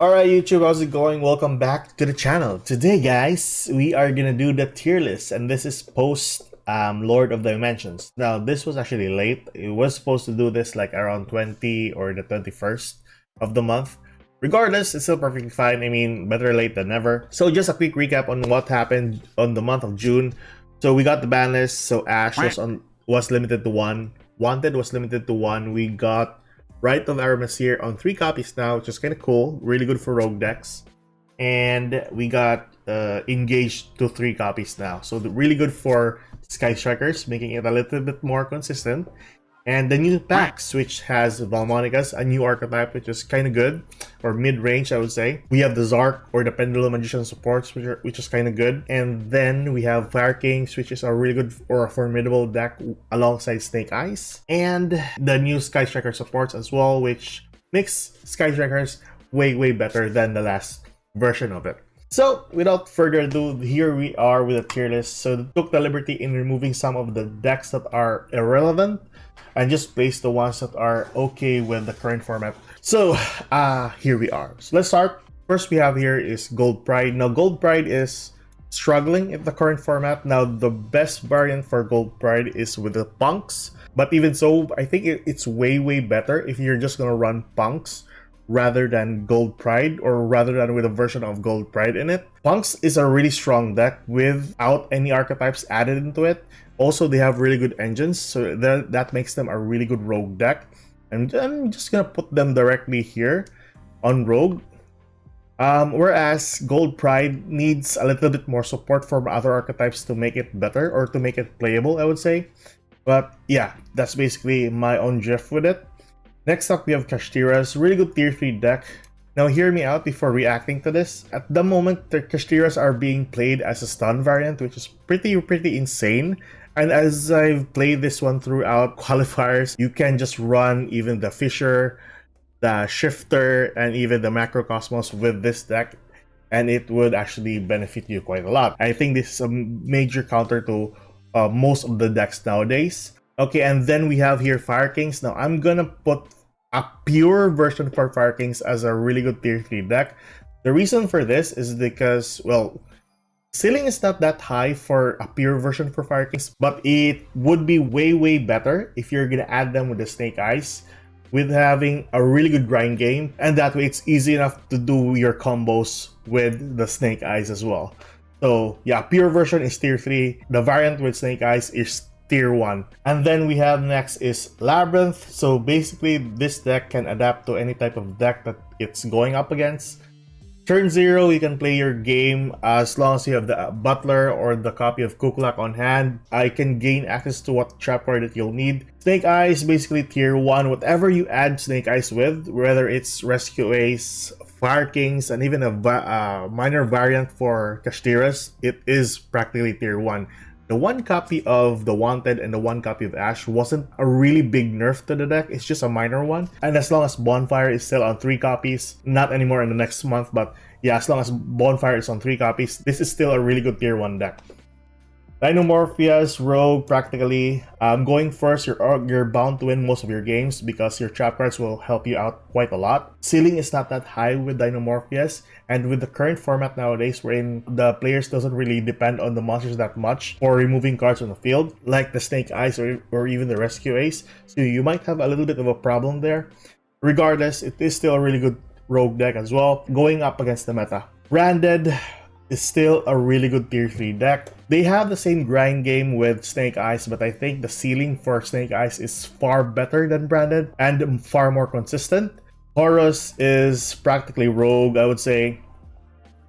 Alright YouTube, how's it going? Welcome back to the channel. Today guys, we are gonna do the tier list, and this is post Lord of Dimensions. Now this was actually late. It was supposed to do this like around 20 or the 21st of the month. Regardless, it's still perfectly fine. I mean, better late than never. So just a quick recap on what happened on the month of June. So we got the ban list. So Ash was limited to 1. Wanted was limited to 1. We got Rite of Aramis here on 3 copies now, which is kind of cool. Really good for rogue decks. And we got Engaged to 3 copies now. So really good for Sky Strikers, making it a little bit more consistent. And the new packs, which has Valmonicas, a new archetype, which is kind of good, or mid-range, I would say. We have the Zark, or the Pendulum Magician supports, which is kind of good. And then we have Fire Kings, which is a really good or a formidable deck alongside Snake Eyes. And the new Sky Striker supports as well, which makes Sky Strikers way better than the last version of it. So, without further ado, here we are with a tier list. So, took the liberty in removing some of the decks that are irrelevant and just place the ones that are okay with the current format. So, here we are. So, let's start. First we have here is Gold Pride. Now, Gold Pride is struggling in the current format. Now, the best variant for Gold Pride is with the Punks. But even so, I think it's way better if you're just gonna run Punks rather than Gold Pride, or rather than with a version of Gold Pride in it. Punks is a really strong deck without any archetypes added into it. Also, they have really good engines, so that makes them a really good rogue deck. And I'm just gonna put them directly here on rogue. Whereas Gold Pride needs a little bit more support from other archetypes to make it better, or to make it playable, I would say. But yeah, that's basically my own drift with it. Next up, we have Kashtiras, really good tier 3 deck. Now hear me out before reacting to this. At the moment, the Kashtiras are being played as a stun variant, which is pretty insane. And as I've played this one throughout qualifiers, you can just run even the Fisher, the Shifter, and even the Macrocosmos with this deck, and it would actually benefit you quite a lot. I think this is a major counter to most of the decks nowadays. Okay, and then we have here Fire Kings. Now I'm gonna put a pure version for Fire Kings as a really good tier 3 deck. The reason for this is because, well, ceiling is not that high for a pure version for Fire Kings, but it would be way better if you're gonna add them with the Snake Eyes, with having a really good grind game, and that way it's easy enough to do your combos with the Snake Eyes as well. So yeah, pure version is tier 3. The variant with Snake Eyes is tier 1. And then we have next is Labyrinth. So basically this deck can adapt to any type of deck that it's going up against. Turn 0, you can play your game as long as you have the Butler or the copy of Kukulak on hand. I can gain access to what trap card that you'll need. Snake Eyes, basically tier 1. Whatever you add Snake Eyes with, whether it's Rescue Ace, Fire Kings, and even a minor variant for Kashtiras, it is practically tier 1. The one copy of the Wanted and the one copy of Ash wasn't a really big nerf to the deck, it's just a minor one. And as long as Bonfire is still on 3 copies, not anymore in the next month, but yeah, as long as Bonfire is on 3 copies, this is still a really good tier 1 deck. Dinomorphias, Rogue, practically. Going first, you're bound to win most of your games because your trap cards will help you out quite a lot. Ceiling is not that high with Dinomorphias, and with the current format nowadays wherein the players doesn't really depend on the monsters that much for removing cards on the field, like the Snake Eyes or even the Rescue Ace, so you might have a little bit of a problem there. Regardless, it is still a really good rogue deck as well, going up against the meta. Branded is still a really good tier 3 deck. They have the same grind game with Snake Eyes, but I think the ceiling for Snake Eyes is far better than Branded and far more consistent. Horus is practically rogue, I would say.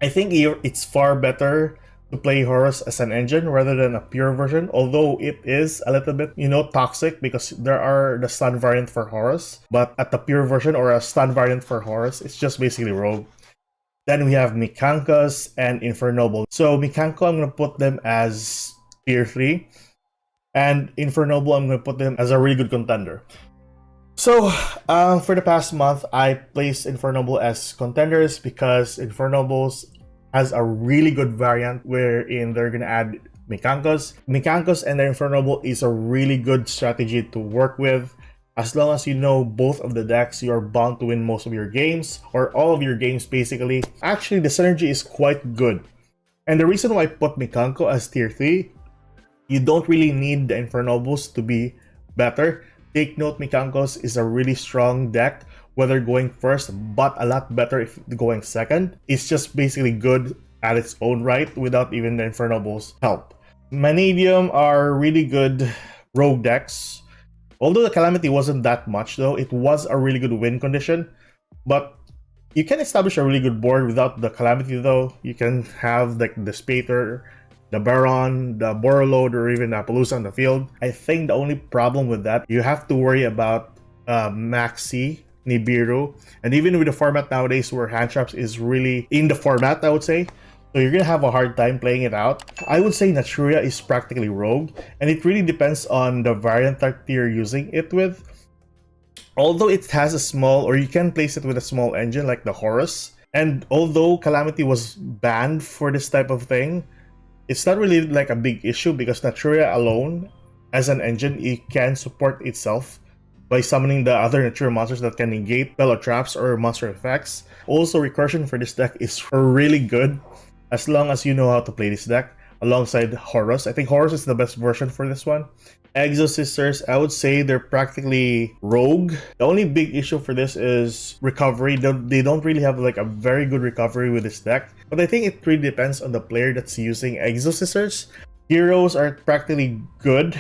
I think it's far better to play Horus as an engine rather than a pure version, although it is a little bit, toxic because there are the stun variant for Horus, but at the pure version or a stun variant for Horus, it's just basically rogue. Then we have Mikankas and Infernoble. So Mikanko, I'm going to put them as tier 3. And Infernoble, I'm going to put them as a really good contender. So for the past month, I placed Infernoble as contenders because Infernobles has a really good variant wherein they're going to add Mikankos. Mikankos and the Infernoble is a really good strategy to work with. As long as you know both of the decks, you are bound to win most of your games, or all of your games basically. Actually, the synergy is quite good. And the reason why I put Mikanko as tier 3, you don't really need the Inferno boost to be better. Take note, Mikankos is a really strong deck, whether going first, but a lot better if going second. It's just basically good at its own right without even the Inferno boost help. Vanadium are really good rogue decks. Although the Calamity wasn't that much though, it was a really good win condition. But you can establish a really good board without the Calamity though. You can have like the Spater, the Baron, the Borreload, or even Appaloosa on the field. I think the only problem with that, you have to worry about Maxi, Nibiru, and even with the format nowadays where hand traps is really in the format, I would say. So you're gonna have a hard time playing it out. I would say Naturia is practically rogue, and it really depends on the variant that you're using it with. Although it has a small, or you can place it with a small engine like the Horus, and although Calamity was banned for this type of thing, it's not really like a big issue because Naturia alone, as an engine, it can support itself by summoning the other Naturia monsters that can negate spell traps or monster effects. Also, recursion for this deck is really good as long as you know how to play this deck alongside Horus. I think Horus is the best version for this one. Exo Sisters, I would say they're practically rogue. The only big issue for this is recovery. They don't really have like a very good recovery with this deck. But I think it really depends on the player that's using Exo Sisters. Heroes are practically good,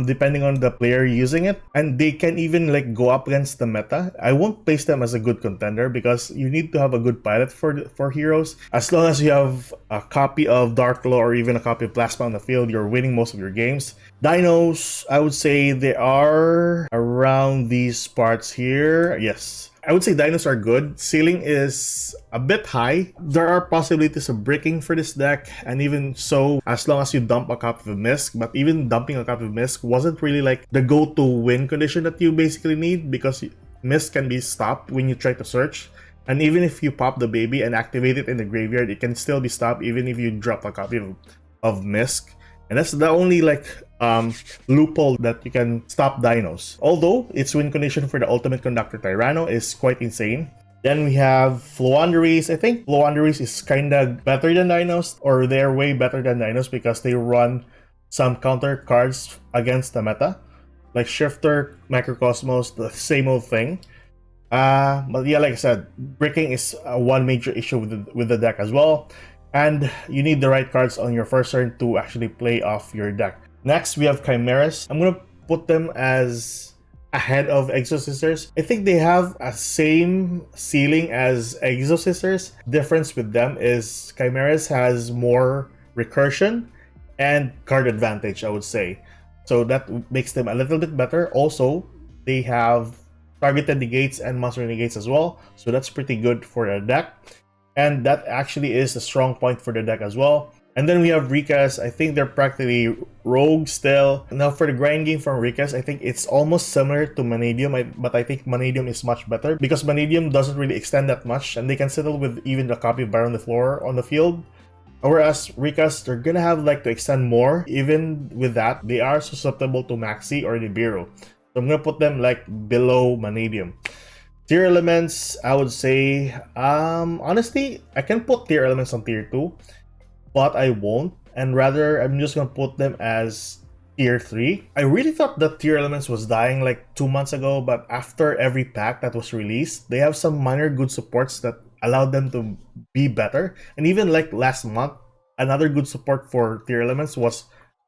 depending on the player using it, and they can even like go up against the meta. I won't place them as a good contender because you need to have a good pilot for heroes. As long as you have a copy of Dark Law or even a copy of Plasma on the field, you're winning most of your games. Dinos, I would say they are around these parts here. Yes, I would say dinos are good. Ceiling is a bit high. There are possibilities of breaking for this deck, and even so, as long as you dump a copy of Misk, but even dumping a copy of Misk wasn't really like the go-to win condition that you basically need because Misk can be stopped when you try to search. And even if you pop the baby and activate it in the graveyard, it can still be stopped even if you drop a copy of Misk. And that's the only like loophole that you can stop dinos. Although its win condition for the Ultimate Conductor Tyranno is quite insane. Then we have Floanderies. I think Floanderies is kinda better than dinos, or they're way better than dinos because they run some counter cards against the meta. Like Shifter, Microcosmos, the same old thing. But yeah, like I said, breaking is one major issue with the deck as well. And you need the right cards on your first turn to actually play off your deck. Next, we have Chimeras. I'm going to put them as ahead of Exo Sisters. I think they have a same ceiling as Exo Sisters. Difference with them is Chimeras has more recursion and card advantage, I would say. So that makes them a little bit better. Also, they have targeted negates and monster negates as well. So that's pretty good for a deck. And that actually is a strong point for the deck as well. And then we have Rikas. I think they're practically rogue still. Now for the grind game from Rikas, I think it's almost similar to Vanadium, but I think Vanadium is much better because Vanadium doesn't really extend that much and they can settle with even a copy of Baron on the floor on the field. Whereas Rikas, they're gonna have like to extend more. Even with that, they are susceptible to Maxi or Nibiru. So I'm gonna put them like below Vanadium. Tier elements, I would say, honestly, I can put tier elements on tier 2, but I won't, and rather, I'm just gonna put them as tier 3. I really thought that tier elements was dying like 2 months ago, but after every pack that was released, they have some minor good supports that allowed them to be better. And even like last month, another good support for tier elements was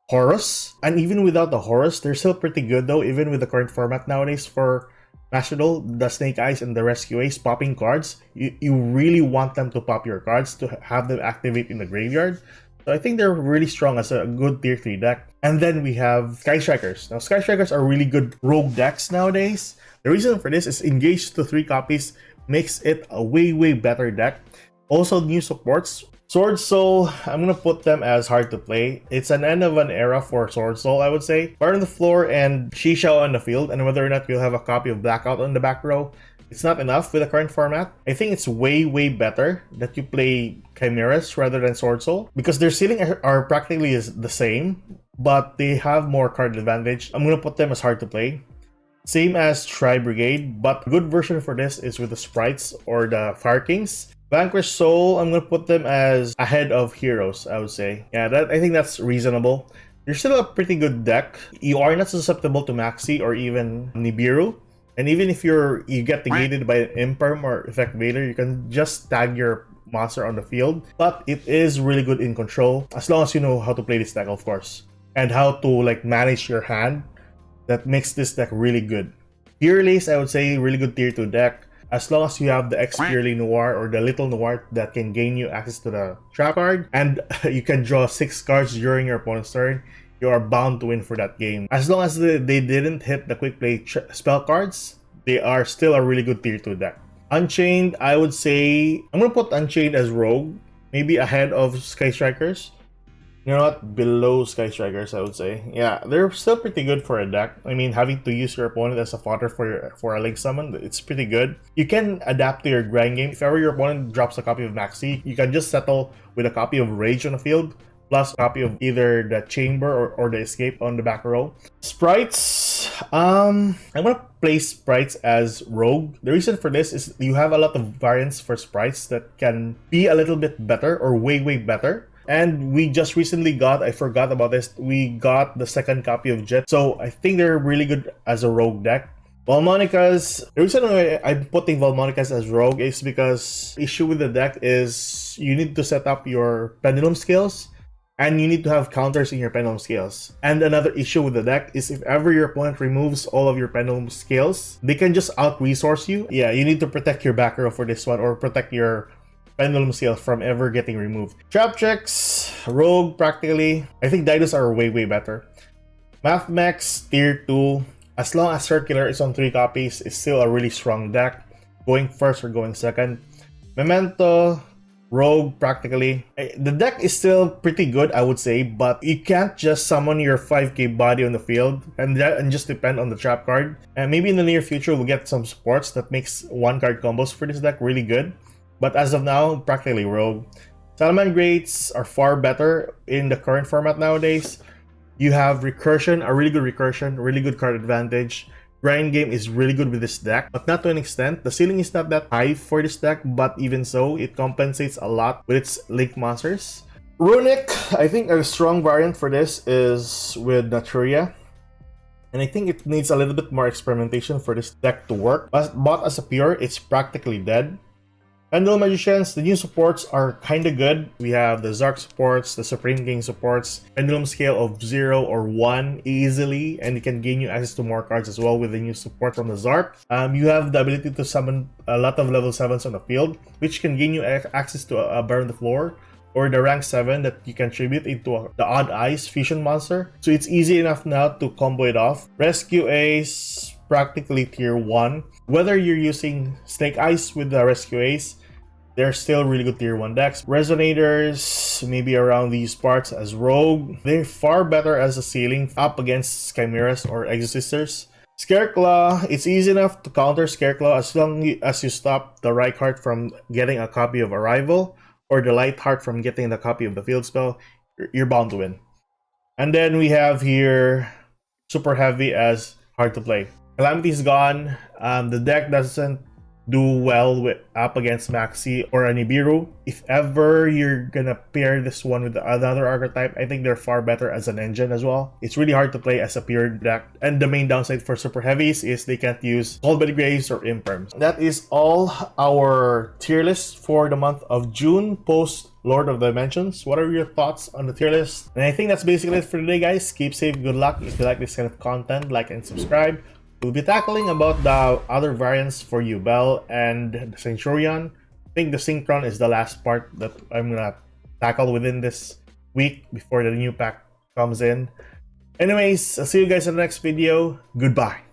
Horus. And even without the Horus, they're still pretty good though, even with the current format nowadays for Master Duel, the Snake Eyes and the Rescue Ace popping cards. You really want them to pop your cards to have them activate in the graveyard. So I think they're really strong as a good tier 3 deck. And then we have Sky Strikers. Now Sky Strikers are really good rogue decks nowadays. The reason for this is engage to 3 copies makes it a way better deck. Also new supports. Sword Soul, I'm gonna put them as hard to play. It's an end of an era for Sword Soul, I would say. Fire on the floor and Shisha on the field, and whether or not you'll have a copy of Blackout on the back row, it's not enough with the current format. I think it's way better that you play Chimeras rather than Sword Soul because their ceiling are practically the same, but they have more card advantage. I'm gonna put them as hard to play. Same as Tri Brigade, but a good version for this is with the Sprites or the Fire Kings. Vanquish Soul, I'm gonna put them as ahead of Heroes, I would say. Yeah, I think that's reasonable. You're still a pretty good deck. You are not susceptible to Maxi or even Nibiru. And even if you get negated by an Imperm or Effect Vader, you can just tag your monster on the field. But it is really good in control, as long as you know how to play this deck, of course. And how to like manage your hand. That makes this deck really good. Peerlace, I would say, really good tier 2 deck. As long as you have the X-Purely Noir or the Little Noir that can gain you access to the trap card, and you can draw 6 cards during your opponent's turn, you are bound to win for that game. As long as they didn't hit the quick play spell cards, they are still a really good tier 2 deck. Unchained, I would say, I'm gonna put Unchained as Rogue, maybe ahead of Sky Strikers. You know what? Below Sky Strikers, I would say. Yeah, they're still pretty good for a deck. I mean, having to use your opponent as a fodder for a Link Summon, it's pretty good. You can adapt to your grind game. If ever your opponent drops a copy of Maxi, you can just settle with a copy of Rage on the field, plus a copy of either the Chamber or the Escape on the back row. Sprites, I'm gonna place Sprites as Rogue. The reason for this is you have a lot of variants for Sprites that can be a little bit better or way better. And we just recently got, I forgot about this, we got the second copy of Jet. So I think they're really good as a Rogue deck. Valmonicas, the reason why I'm putting Valmonicas as Rogue is because the issue with the deck is you need to set up your Pendulum skills and you need to have counters in your Pendulum skills. And another issue with the deck is if ever your opponent removes all of your Pendulum skills, they can just out-resource you. Yeah, you need to protect your back row for this one or protect your Pendulum skills from ever getting removed. Trap checks, Rogue practically. I think Didos are way better. Mathmex, tier 2. As long as Circular is on 3 copies, it's still a really strong deck. Going first or going second. Memento, Rogue practically. The deck is still pretty good, I would say, but you can't just summon your 5k body on the field and just depend on the trap card. And maybe in the near future, we'll get some supports that makes 1-card combos for this deck really good. But as of now, practically Rogue. Salamangreats are far better in the current format nowadays. You have Recursion, a really good card advantage. Grind game is really good with this deck, but not to an extent. The ceiling is not that high for this deck, but even so, it compensates a lot with its Link monsters. Runic, I think a strong variant for this is with Naturia. And I think it needs a little bit more experimentation for this deck to work. But bought as a pure, it's practically dead. Pendulum Magicians, the new supports are kinda good. We have the Zark supports, the Supreme King supports, Pendulum scale of 0 or 1 easily, and it can gain you access to more cards as well with the new support from the Zark. You have the ability to summon a lot of level 7s on the field, which can gain you access to a Bear on the Floor, or the rank 7 that you can tribute into the Odd Eyes fusion monster. So it's easy enough now to combo it off. Rescue Ace, practically tier 1. Whether you're using Snake Eyes with the Rescue Ace, they're still really good tier 1 decks. Resonators, maybe around these parts as Rogue. They're far better as a ceiling up against Chimeras or Exorcisters. Scareclaw, it's easy enough to counter Scareclaw as long as you stop the Reichheart from getting a copy of Arrival or the Lightheart from getting the copy of the field spell. You're bound to win. And then we have here Super Heavy as hard to play. Calamity's gone. The deck doesn't do well up against Maxi or a Nibiru. If ever you're gonna pair this one with another archetype, I think they're far better as an engine as well. It's really hard to play as a pure deck. And the main downside for Super Heavies is they can't use Cold-Blooded Graves or Imperms. That is all our tier list for the month of June post Lord of Dimensions. What are your thoughts on the tier list? And I think that's basically it for today, guys. Keep safe, good luck. If you like this kind of content, like and subscribe. We'll be tackling about the other variants for Bell and the Centurion. I think the Synchron is the last part that I'm gonna tackle within this week before the new pack comes in. Anyways, I'll see you guys in the next video. Goodbye.